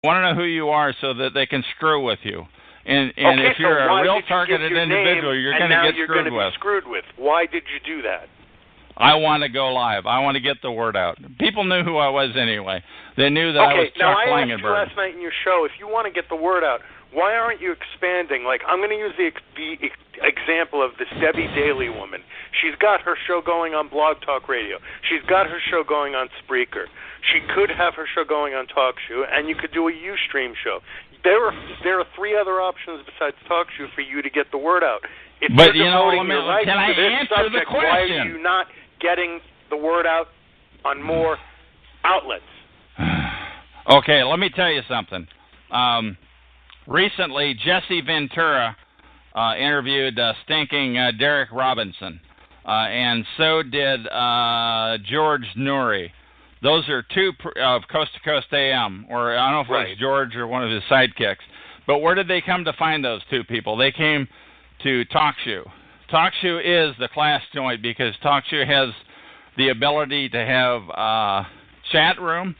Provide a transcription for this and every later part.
want to know who you are so that they can screw with you. And okay, if you're so a real targeted individual, you're going to get screwed with. Why did you do that? I want to go live. I want to get the word out. People knew who I was anyway. They knew that I was Chuck Langenberg. Okay, now I asked you last night in your show, if you want to get the word out, why aren't you expanding? Like, I'm going to use the example of this Debbie Daly woman. She's got her show going on Blog Talk Radio. She's got her show going on Spreaker. She could have her show going on TalkShoe, and you could do a Ustream show. There are 3 other options besides TalkShoe for you to get the word out. If but you're devoting your life to this answer subject, the question? Why are you not getting the word out on more outlets? Okay, let me tell you something. Recently, Jesse Ventura interviewed stinking Derek Robinson, and so did George Noory. Those are 2 of Coast to Coast AM, or I don't know if it was George or one of his sidekicks. But where did they come to find those 2 people? They came to TalkShoe. TalkShoe is the class joint because TalkShoe has the ability to have chat room,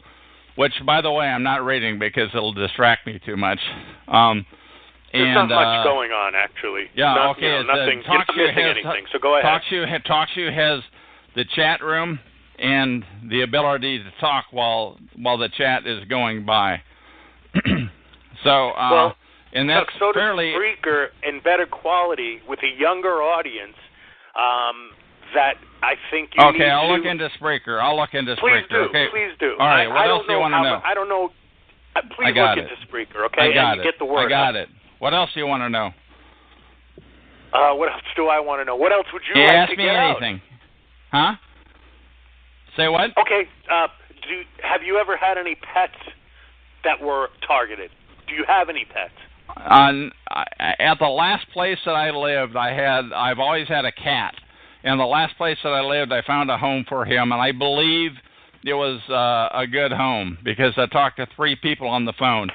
which, by the way, I'm not reading because it'll distract me too much. There's not much going on, actually. Yeah, okay. Nothing. You're not missing anything, so go ahead. TalkShoe has the chat room and the ability to talk while the chat is going by. And that's so fairly... does Spreaker in better quality with a younger audience that I think you need to... Okay, I'll look into Spreaker. Please do. Okay. Please do. All right, what else do you want to know? I don't know. Please look into Spreaker, okay? And get the word I got it. What else do you want to know? What else do I want to know? What else would you like to get out? Ask me anything. Huh? Say what? Okay. Have you ever had any pets that were targeted? Do you have any pets? At the last place that I lived, I've always had a cat. And the last place that I lived, I found a home for him, and I believe it was a good home because I talked to 3 people on the phone.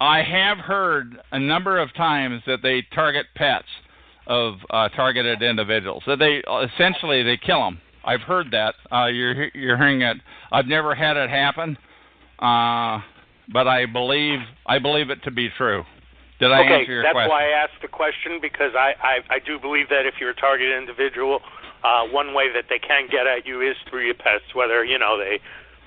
I have heard a number of times that they target pets of targeted individuals. That they essentially kill them. I've heard that. You're hearing it. I've never had it happen, but I believe it to be true. Did I answer your question? Okay, that's why I asked the question, because I do believe that if you're a targeted individual, one way that they can get at you is through your pets, whether, they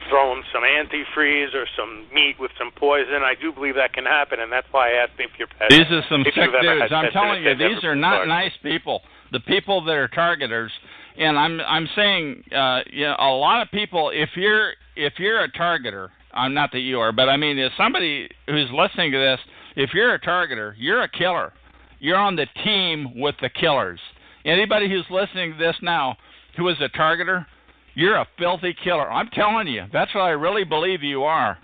throw them some antifreeze or some meat with some poison. I do believe that can happen, and that's why I asked if your pets... These are some sick dudes. I'm telling you, these are not nice people. The people that are targeters, and I'm saying, a lot of people, if you're a targeter, I'm not that you are, but I mean, if somebody who's listening to this, if you're a targeter, you're a killer. You're on the team with the killers. Anybody who's listening to this now who is a targeter, you're a filthy killer. I'm telling you, that's what I really believe you are.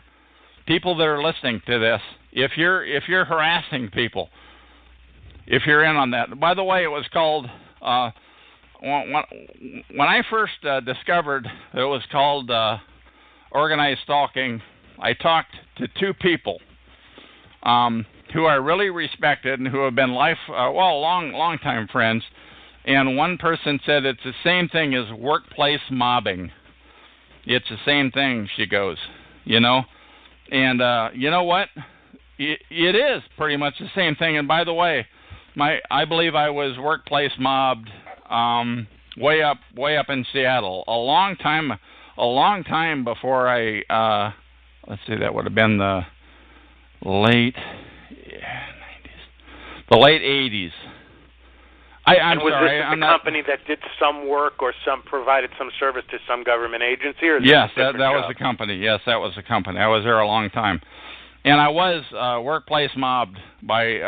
People that are listening to this, if you're harassing people, if you're in on that. By the way, it was called when I first discovered that it was called organized stalking. I talked to 2 people who I really respected and who have been long time friends. And one person said it's the same thing as workplace mobbing. It's the same thing, she goes, And you know what? It is pretty much the same thing. And by the way, I believe I was workplace mobbed way up in Seattle a long time before I let's see, that would have been the late 80s. I'm was sorry. This the company that did some work or provided some service to some government agency? Or yes, that was the company. Yes, that was the company. I was there a long time, and I was workplace mobbed by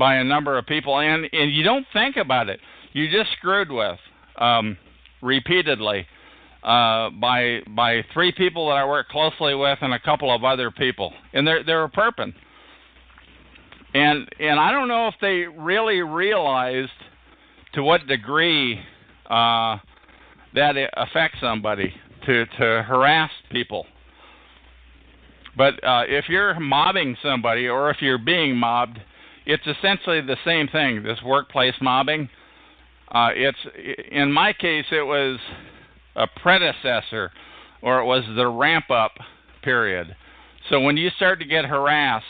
a number of people. And you don't think about it. You just screwed with repeatedly by 3 people that I work closely with and a couple of other people, and they were perping. And I don't know if they really realized to what degree that it affects somebody to harass people. But if you're mobbing somebody or if you're being mobbed, it's essentially the same thing, this workplace mobbing. In my case, it was a predecessor, or it was the ramp-up period. So when you start to get harassed,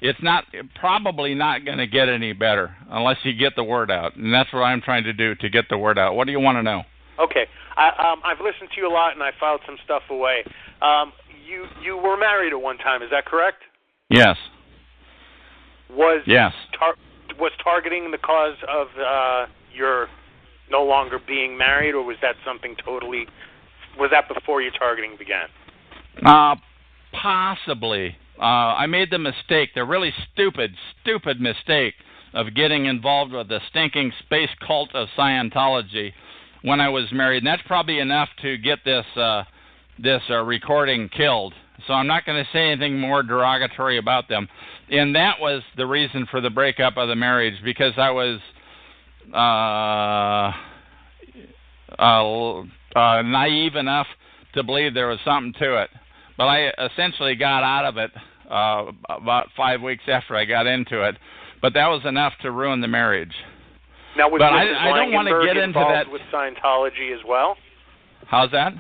it's probably not going to get any better unless you get the word out. And that's what I'm trying to do, to get the word out. What do you want to know? Okay. I've listened to you a lot, and I filed some stuff away. You were married at one time, is that correct? Yes. Was targeting the cause of your no longer being married, or was that something totally... Was that before your targeting began? Possibly. I made the mistake, the really stupid mistake of getting involved with the stinking space cult of Scientology when I was married. And that's probably enough to get this recording killed. So I'm not going to say anything more derogatory about them. And that was the reason for the breakup of the marriage, because I was naive enough to believe there was something to it. But I essentially got out of it about 5 weeks after I got into it. But that was enough to ruin the marriage. Now, was I don't want to get into that with Scientology as well? How's that?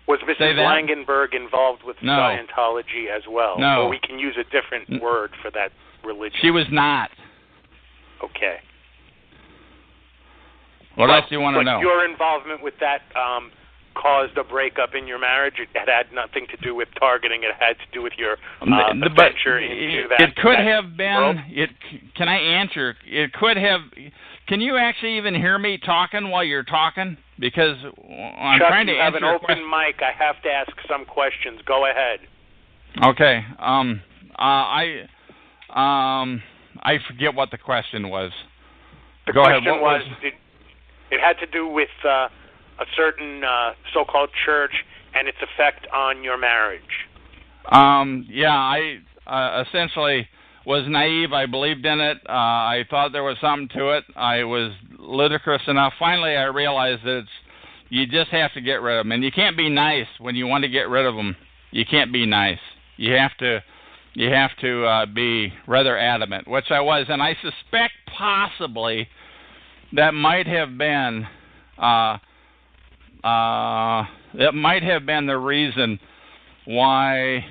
Was Mrs. Langenberg involved with Scientology as well? No. Or we can use a different word for that religion. She was not. Okay. What else do you want to know? Your involvement with that caused a breakup in your marriage. It had nothing to do with targeting. It had to do with your venture into that. It could have world? been. Can I answer? It could have. Can you actually even hear me talking while you're talking? Because I'm Chuck, trying to answer. You have an open mic. I have to ask some questions. Go ahead. Okay. I forget what the question was. The question was it had to do with a certain so-called church and its effect on your marriage. I essentially was naive. I believed in it. I thought there was something to it. I was ludicrous enough. Finally, I realized that you just have to get rid of them. And you can't be nice when you want to get rid of them. You can't be nice. You have to be rather adamant, which I was. And I suspect possibly that might have been the reason why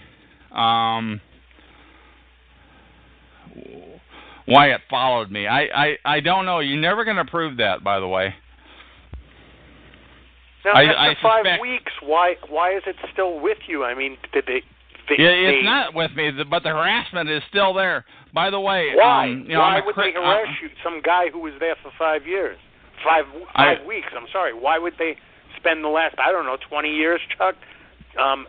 it followed me. I don't know. You're never going to prove that, by the way. Now, after 5 weeks, why is it still with you? I mean, it's not with me, but the harassment is still there. By the way, why? Why would they harass you? Some guy who was there for 5 years, five weeks. I'm sorry. Why would they spend the last 20 years, Chuck? I'm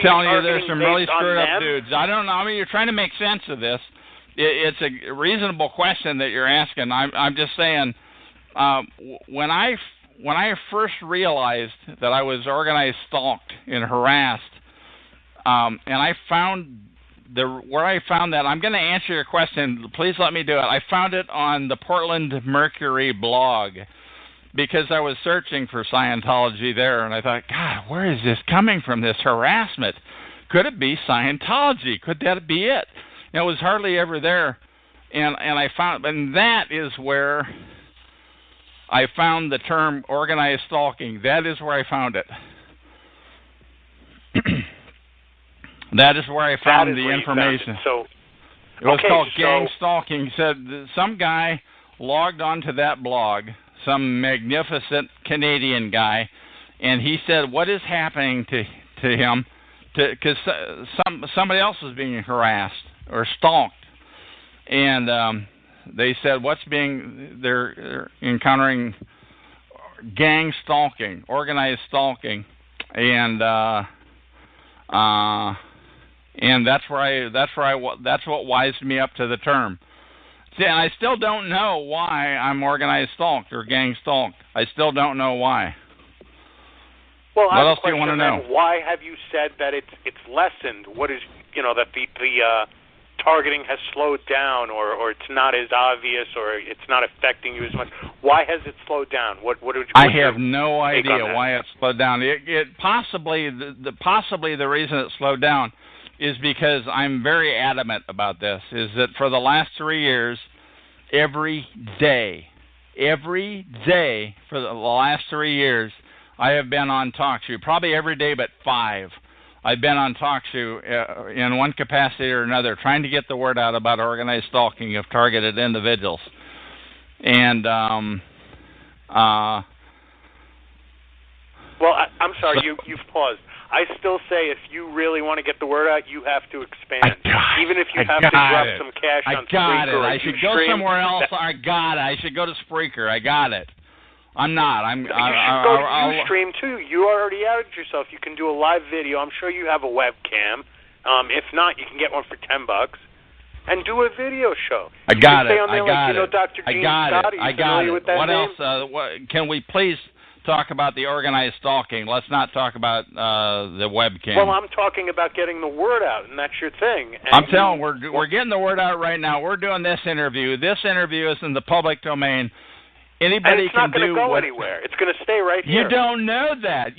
telling you, there's some really screwed up dudes. I don't know. I mean, you're trying to make sense of this. It's a reasonable question that you're asking. I'm just saying, when I first realized that I was organized, stalked, and harassed, and I found where I found that, I'm going to answer your question. Please let me do it. I found it on the Portland Mercury blog because I was searching for Scientology there, and I thought, God, where is this coming from, this harassment? Could it be Scientology? Could that be it? It was hardly ever there, and I found, and that is where I found the term organized stalking. That is where I found it. That is where I found the information. It was called gang stalking. He said some guy logged onto that blog, some magnificent Canadian guy, and he said, what is happening to him? Because somebody else was being harassed or stalked. And they said, they're encountering gang stalking, organized stalking. And that's what wised me up to the term. See, and I still don't know why I'm organized stalked or gang stalked. I still don't know why. Well, what else do you want to know? Why have you said that it's lessened? What is, that the targeting has slowed down, or it's not as obvious, or it's not affecting you as much? Why has it slowed down? I have no idea why it slowed down. It possibly the reason it slowed down is because I'm very adamant about this, is that for the last 3 years, every day for the last 3 years, I have been on talk show, probably every day but 5. I've been on talk show in one capacity or another, trying to get the word out about organized stalking of targeted individuals. And well, I'm sorry, you've paused. I still say if you really want to get the word out, you have to expand. Even if you have to drop some cash on Spreaker. I should go somewhere else. I got it. I should go to Spreaker. I got it. I'm not. You should go to Ustream too. You already outed yourself. You can do a live video. I'm sure you have a webcam. If not, you can get one for $10 and do a video show. I got it. Dr. Gene Scott. I got it. What name? else? Can we please talk about the organized stalking? Let's not talk about the webcam. Well, I'm talking about getting the word out, and that's your thing. And I'm telling you, we're getting the word out right now. We're doing this interview. This interview is in the public domain. Anybody and it's can not going to go anywhere. It's going to stay right here. You don't know that.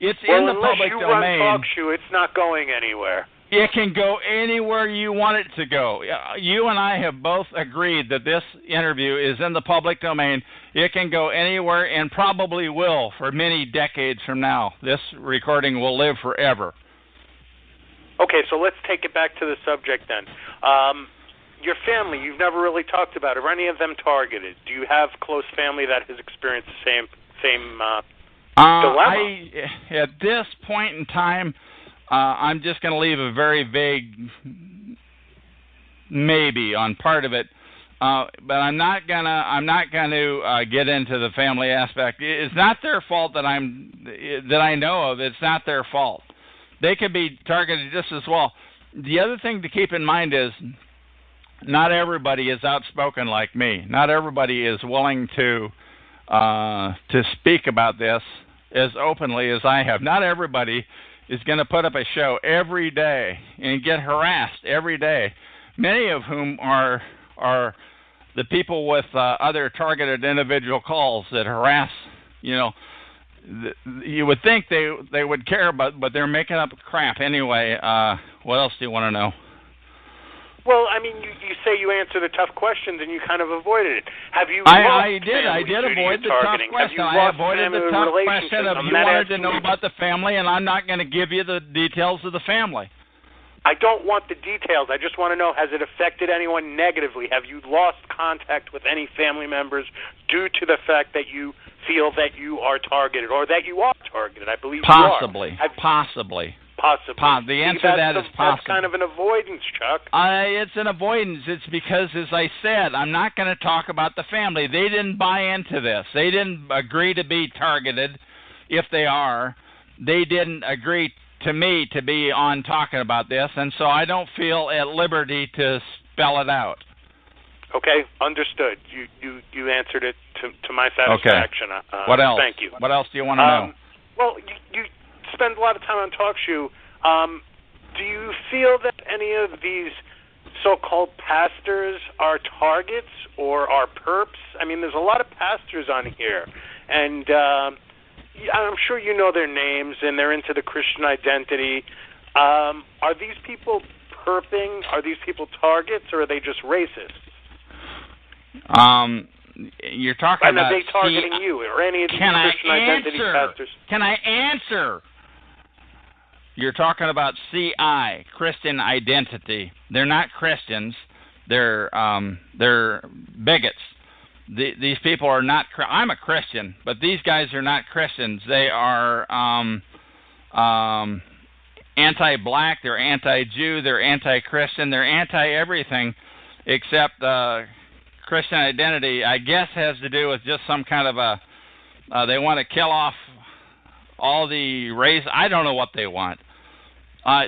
It's in the public domain. Unless you run talk show, it's not going anywhere. It can go anywhere you want it to go. You and I have both agreed that this interview is in the public domain. It can go anywhere and probably will for many decades from now. This recording will live forever. Okay, so let's take it back to the subject then. Your family, you've never really talked about. Are any of them targeted? Do you have close family that has experienced the same dilemma? At this point in time, I'm just going to leave a very vague maybe on part of it, but I'm not gonna get into the family aspect. It's not their fault that I know of. It's not their fault. They could be targeted just as well. The other thing to keep in mind is not everybody is outspoken like me. Not everybody is willing to speak about this as openly as I have. Not everybody is going to put up a show every day and get harassed every day, many of whom are the people with other targeted individual calls that harass. You would think they would care, but they're making up crap anyway. What else do you want to know? Well, I mean, you say you answered the tough questions and you kind of avoided it. Have you? I did avoid the tough question. I avoided the tough question of you wanted to know about the family, and I'm not going to give you the details of the family. I don't want the details. I just want to know, has it affected anyone negatively? Have you lost contact with any family members due to the fact that you feel that you are targeted or that you are targeted? I believe possibly. You are. Possibly. The answer to that is possible. That's kind of an avoidance, Chuck. It's an avoidance. It's because, as I said, I'm not going to talk about the family. They didn't buy into this. They didn't agree to be targeted. If they are, they didn't agree to me to be on talking about this, and so I don't feel at liberty to spell it out. Okay, understood. You answered it to my satisfaction. Okay. What else? Thank you. What else do you want to know? Well, you spend a lot of time on talk show. Do you feel that any of these so-called pastors are targets or are perps? I mean, there's a lot of pastors on here, and I'm sure you know their names, and they're into the Christian identity. Are these people perping? Are these people targets, or are they just racists? You're talking about... Are they targeting you, or any of these Christian identity pastors? Can I answer? You're talking about CI, Christian identity. They're not Christians. They're bigots. These people are not... I'm a Christian, but these guys are not Christians. They are anti-black, they're anti-Jew, they're anti-Christian, they're anti-everything except Christian identity. I guess has to do with just some kind of they want to kill off all the race. I don't know what they want.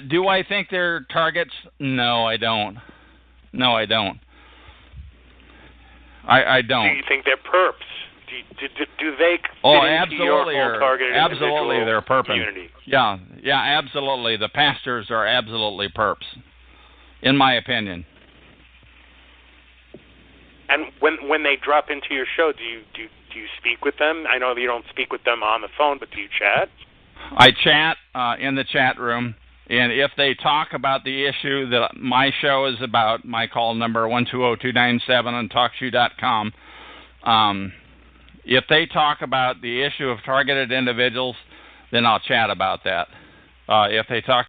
Do I think they're targets? No, I don't. I don't. Do you think they're perps? Do they fit into your whole targeted absolutely, they're perping. Community? Yeah, absolutely. The pastors are absolutely perps, in my opinion. And when they drop into your show, do you speak with them? I know that you don't speak with them on the phone, but do you chat? I chat in the chat room, and if they talk about the issue that my show is about, my call number 120-297 on TalkShoe.com. If they talk about the issue of targeted individuals, then I'll chat about that. if they talk